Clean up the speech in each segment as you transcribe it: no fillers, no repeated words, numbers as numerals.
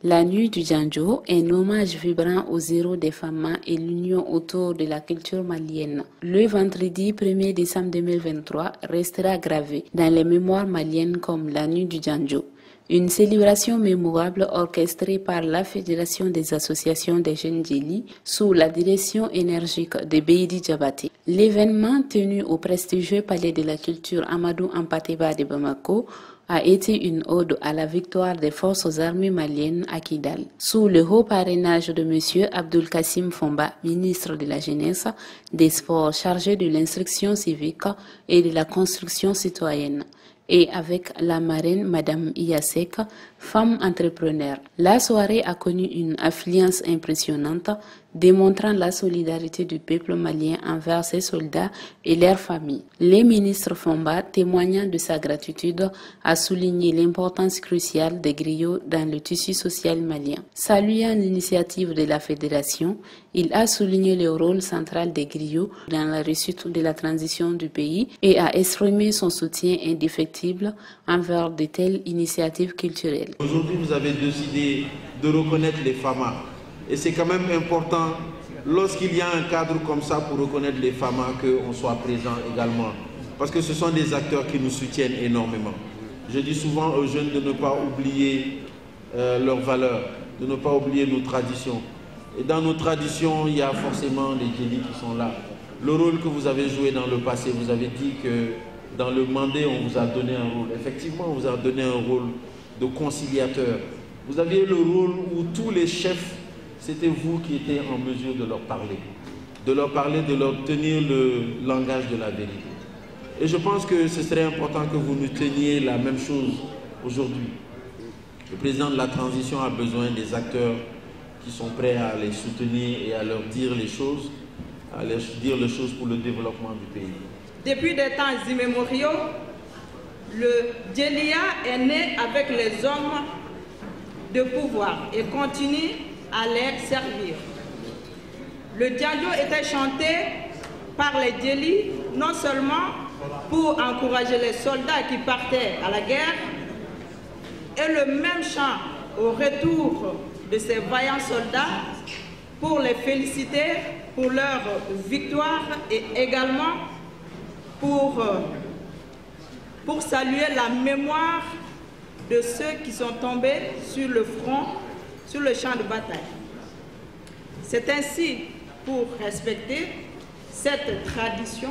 La nuit du Djandjo est un hommage vibrant aux héros des femmes et l'union autour de la culture malienne. Le vendredi 1er décembre 2023 restera gravé dans les mémoires maliennes comme la nuit du Djandjo. Une célébration mémorable orchestrée par la Fédération des associations des jeunes Djeli sous la direction énergique de Beydi Diabaté. L'événement tenu au prestigieux Palais de la Culture Amadou Hampâté-Bâ de Bamako a été une ode à la victoire des forces armées maliennes à Kidal, sous le haut parrainage de M. Abdoul Kassim Fomba, ministre de la Jeunesse, des Sports chargé de l'instruction civique et de la construction citoyenne, et avec la marraine Madame Iyasek, femme entrepreneur. La soirée a connu une affluence impressionnante, démontrant la solidarité du peuple malien envers ses soldats et leurs familles. Le ministre Fomba, témoignant de sa gratitude, a souligné l'importance cruciale des griots dans le tissu social malien. Saluant l'initiative de la fédération, il a souligné le rôle central des griots dans la réussite de la transition du pays et a exprimé son soutien indéfectible envers de telles initiatives culturelles. Aujourd'hui, vous avez décidé de reconnaître les FAMA. Et c'est quand même important, lorsqu'il y a un cadre comme ça pour reconnaître les FAMA, qu'on soit présent également. Parce que ce sont des acteurs qui nous soutiennent énormément. Je dis souvent aux jeunes de ne pas oublier leurs valeurs, de ne pas oublier nos traditions. Et dans nos traditions, il y a forcément les Djeli qui sont là. Le rôle que vous avez joué dans le passé, vous avez dit que dans le Mandé, on vous a donné un rôle. Effectivement, on vous a donné un rôle de conciliateur. Vous aviez le rôle où tous les chefs, c'était vous qui étiez en mesure de leur parler, de leur tenir le langage de la vérité. Et je pense que ce serait important que vous nous teniez la même chose aujourd'hui. Le président de la transition a besoin des acteurs qui sont prêts à les soutenir et à leur dire les choses, pour le développement du pays. Depuis des temps immémoriaux, le Djelia est né avec les hommes de pouvoir et continue à les servir. Le Djandjo était chanté par les Djeli non seulement pour encourager les soldats qui partaient à la guerre, et le même chant au retour de ces vaillants soldats pour les féliciter pour leur victoire et également pour saluer la mémoire de ceux qui sont tombés sur le front, sur le champ de bataille. C'est ainsi, pour respecter cette tradition,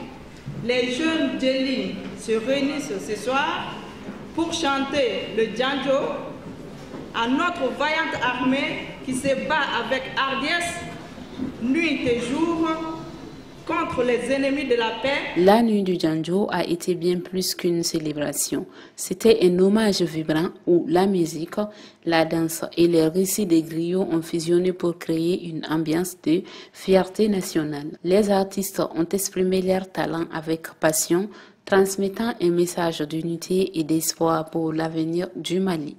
les jeunes Djeli se réunissent ce soir pour chanter le Djandjo à notre vaillante armée qui se bat avec hardiesse, nuit et jour, contre les ennemis de la paix. La nuit du Djandjo a été bien plus qu'une célébration. C'était un hommage vibrant où la musique, la danse et les récits des griots ont fusionné pour créer une ambiance de fierté nationale. Les artistes ont exprimé leur talent avec passion, transmettant un message d'unité et d'espoir pour l'avenir du Mali.